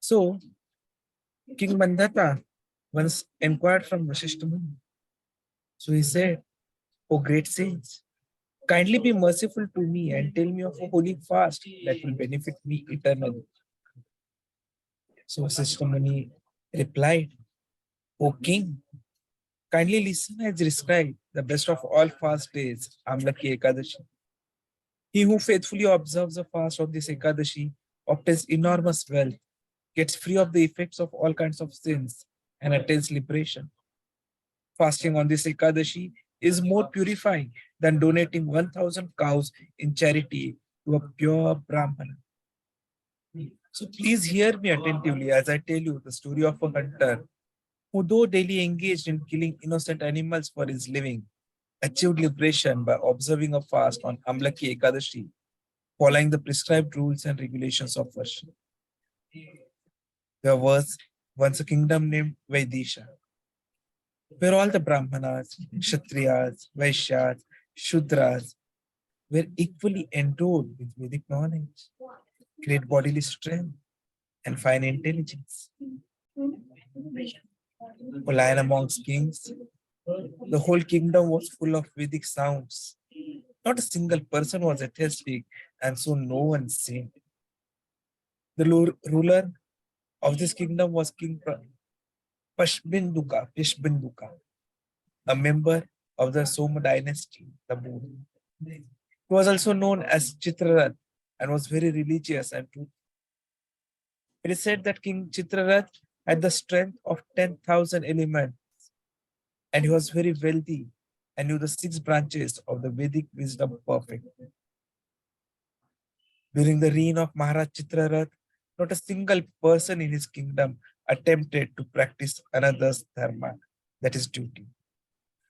So, King Mandata once inquired from Vasishtha Muni. So he said, O great sage, kindly be merciful to me and tell me of a holy fast that will benefit me eternally. So Vasishtha Muni replied, O king, kindly listen as described the best of all fast days, Amalaki Ekadashi. He who faithfully observes the fast of this Ekadashi obtains enormous wealth, gets free of the effects of all kinds of sins, and attains liberation. Fasting on this Ekadashi is more purifying than donating 1,000 cows in charity to a pure Brahman. So please hear me attentively as I tell you the story of a hunter who, though daily engaged in killing innocent animals for his living, achieved liberation by observing a fast on Amalaki Ekadashi, following the prescribed rules and regulations of worship. There was once a kingdom named Vaidisha, where all the Brahmanas, Kshatriyas, Vaishyas, Shudras were equally endowed with Vedic knowledge, great bodily strength, and fine intelligence. Lion amongst kings, the whole kingdom was full of Vedic sounds. Not a single person was atheistic, and so no one sinned. The ruler of this kingdom was King Pishbinduka, a member of the Soma dynasty, the moon. He was also known as Chitrarath and was very religious and truthful. It is said that King Chitrarath had the strength of 10,000 elements, and he was very wealthy and knew the 6 branches of the Vedic wisdom perfectly. During the reign of Maharaj Chitrarath, not a single person in his kingdom attempted to practice another's dharma, that is duty.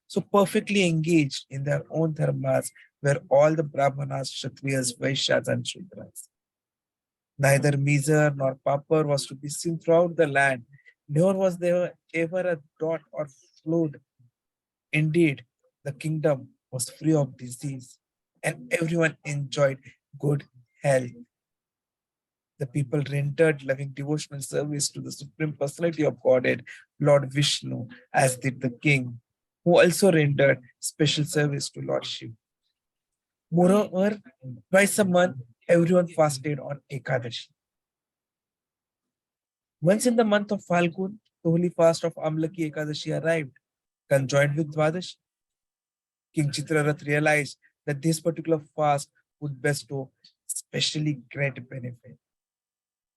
So perfectly engaged in their own dharmas were all the Brahmanas, Kshatriyas, Vaishyas, and Shudras. Neither miser nor pauper was to be seen throughout the land, nor was there ever a dot or flood. Indeed, the kingdom was free of disease, and everyone enjoyed good health. The people rendered loving devotional service to the Supreme Personality of Godhead, Lord Vishnu, as did the king, who also rendered special service to Lord Shiva. Moreover, twice a month, everyone fasted on Ekadashi. Once in the month of Falgun, the holy fast of Amalaki Ekadashi arrived, conjoined with Dwadashi. King Chitrarath realized that this particular fast would bestow specially great benefit.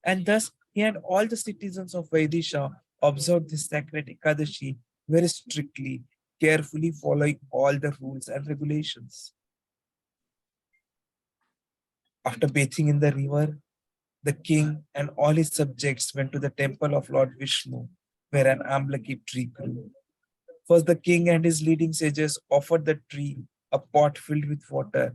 And thus, he and all the citizens of Vaidisha observed this sacred Ekadashi very strictly, carefully following all the rules and regulations. After bathing in the river, the king and all his subjects went to the temple of Lord Vishnu, where an Amalaki tree grew. First, the king and his leading sages offered the tree a pot filled with water,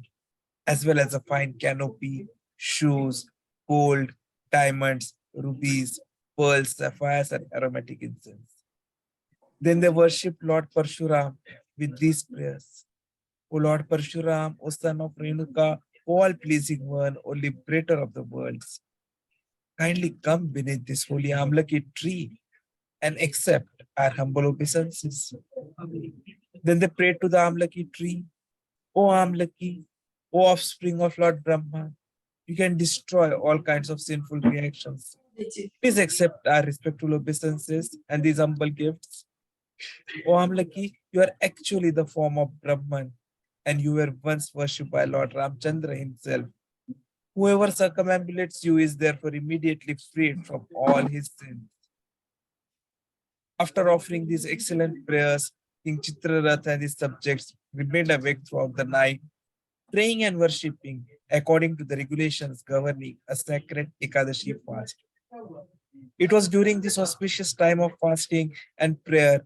as well as a fine canopy, shoes, gold, diamonds, rubies, pearls, sapphires, and aromatic incense. Then they worshipped Lord Parasurama with these prayers. O Lord Parasurama, O son of Renuka, O all-pleasing one, O liberator of the worlds, kindly come beneath this holy Amalaki tree and accept our humble obeisances. Then they prayed to the Amalaki tree, O Amalaki, O offspring of Lord Brahma, you can destroy all kinds of sinful reactions. Please accept our respectful obeisances and these humble gifts. O Amalaki, you are actually the form of Brahman, and you were once worshipped by Lord Ramacandra himself. Whoever circumambulates you is therefore immediately freed from all his sins. After offering these excellent prayers, King Chitrarath and his subjects remained awake throughout the night, praying and worshipping according to the regulations governing a sacred Ekadashi fast. It was during this auspicious time of fasting and prayer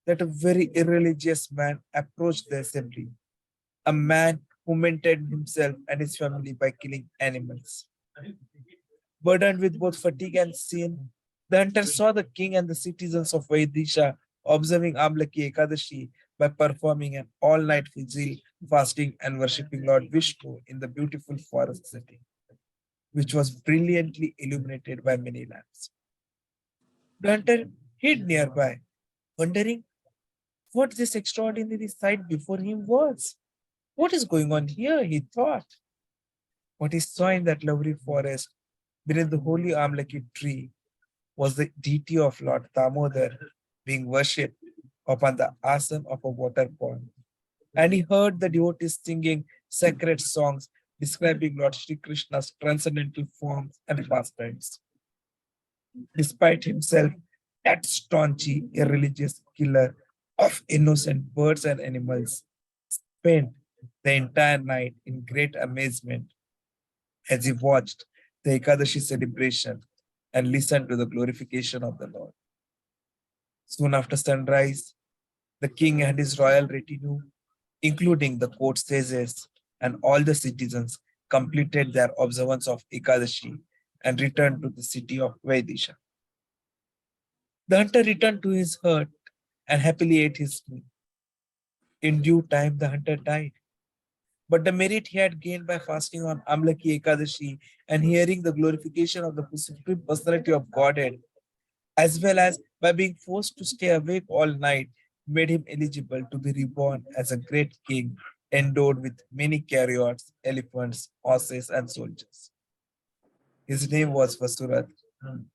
that a very irreligious man approached the assembly, a man who maintained himself and his family by killing animals. Burdened with both fatigue and sin, the hunter saw the king and the citizens of Vaidisha observing Amalaki Ekadashi by performing an all-night vigil, fasting, and worshipping Lord Vishnu in the beautiful forest setting. which was brilliantly illuminated by many lamps. The hunter hid nearby, wondering what this extraordinary sight before him was. What is going on here? He thought. What he saw in that lovely forest beneath the holy Amalaki tree was the deity of Lord Damodar being worshipped upon the asana of a water pond. And he heard the devotees singing sacred songs describing Lord Sri Krishna's transcendental forms and pastimes. Despite himself, that staunchy, irreligious killer of innocent birds and animals spent the entire night in great amazement as he watched the Ekadashi celebration and listened to the glorification of the Lord. Soon after sunrise, the king and his royal retinue, including the court sages and all the citizens, completed their observance of Ekadashi and returned to the city of Vaidisha. The hunter returned to his hut and happily ate his meal. In due time, the hunter died. But the merit he had gained by fasting on Amalaki Ekadashi and hearing the glorification of the supreme personality of Godhead, as well as by being forced to stay awake all night, made him eligible to be reborn as a great king endowed with many chariots, elephants, horses, and soldiers. His name was Vasurat,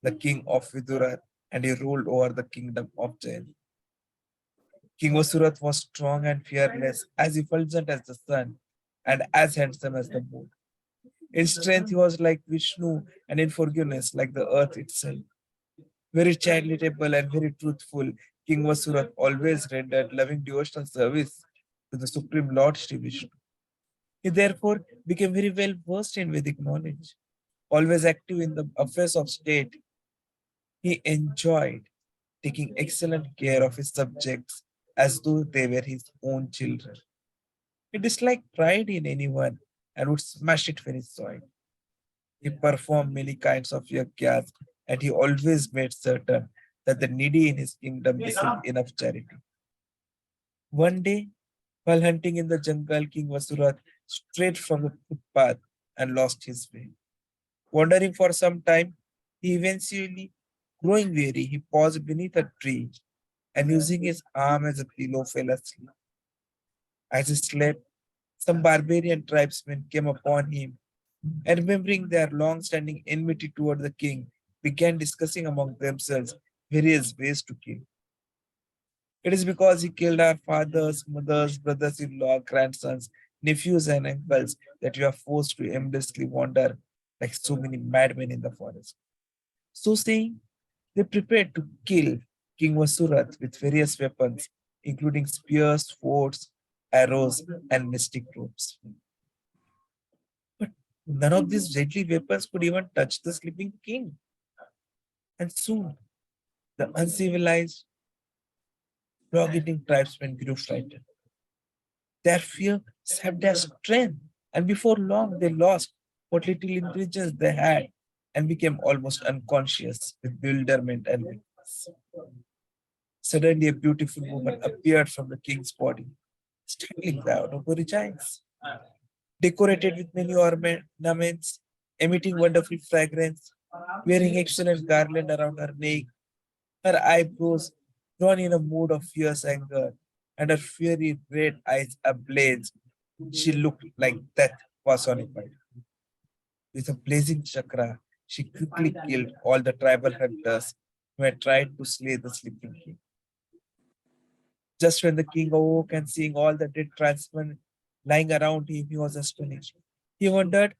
the king of Vidura, and he ruled over the kingdom of Jain. King Vasurat was strong and fearless, as effulgent as the sun, and as handsome as the moon. In strength, he was like Vishnu, and in forgiveness, like the earth itself. Very charitable and very truthful, King Vasurat always rendered loving devotional service to the Supreme Lord Sri Vishnu. He therefore became very well versed in Vedic knowledge. Always active in the affairs of state, he enjoyed taking excellent care of his subjects as though they were his own children. He disliked pride in anyone and would smash it when he saw it. He performed many kinds of yagyas and he always made certain that the needy in his kingdom received enough charity. One day, while hunting in the jungle, King Vasurat strayed from the footpath and lost his way. Wandering for some time, he eventually, growing weary, he paused beneath a tree and using his arm as a pillow fell asleep. As he slept, some barbarian tribesmen came upon him and remembering their long-standing enmity toward the king, began discussing among themselves various ways to kill. It is because he killed our fathers, mothers, brothers-in-law, grandsons, nephews, and uncles that you are forced to aimlessly wander like so many madmen in the forest. So saying, they prepared to kill King Vasurat with various weapons, including spears, swords, arrows, and mystic ropes. But none of these deadly weapons could even touch the sleeping king. And soon, the uncivilized, dog-eating tribesmen grew frightened. Their fear sapped their strength, and before long, they lost what little intelligence they had and became almost unconscious with bewilderment and weakness. Suddenly, a beautiful woman appeared from the king's body, standing there out of the giants, decorated with many ornaments, emitting wonderful fragrance, wearing excellent garland around her neck, her eyebrows drawn in a mood of fierce anger, and her fiery red eyes ablaze. She looked like death personified. With a blazing chakra, she quickly killed all the tribal hunters who had tried to slay the sleeping king. Just when the king awoke and seeing all the dead tribesmen lying around him, he was astonished. He wondered,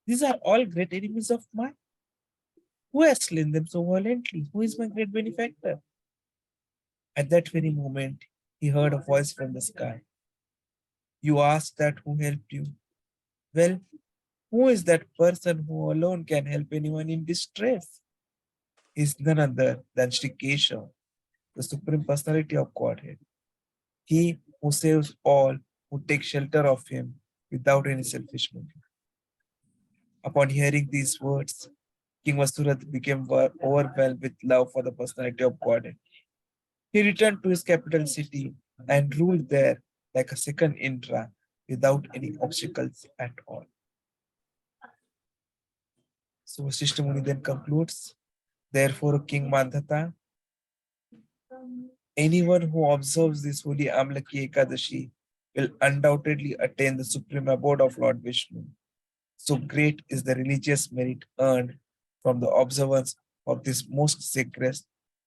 these are all great enemies of mine. Who has slain them so violently? Who is my great benefactor? At that very moment, he heard a voice from the sky. You asked that who helped you. Well, who is that person who alone can help anyone in distress? Is none other than Sri Keshav, the Supreme Personality of Godhead. He who saves all who take shelter of him without any selfish motive. Upon hearing these words, King Vasurat became overwhelmed with love for the personality of Godhead. He returned to his capital city and ruled there like a second Indra without any obstacles at all. So Vasishtha Muni then concludes, therefore, King Mandhata, anyone who observes this holy Amalaki Ekadashi will undoubtedly attain the supreme abode of Lord Vishnu. So great is the religious merit earned from the observance of this most sacred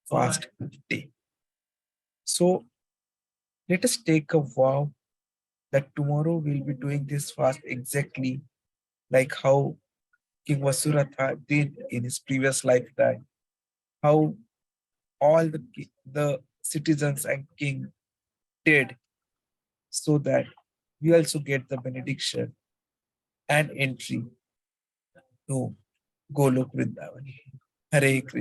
fast day. So let us take a vow that tomorrow we'll be doing this fast exactly like how King Vasuratha did in his previous lifetime, how all the citizens and king did, so that we also get the benediction and entry to Golok Vrindavan. Hare Krishna.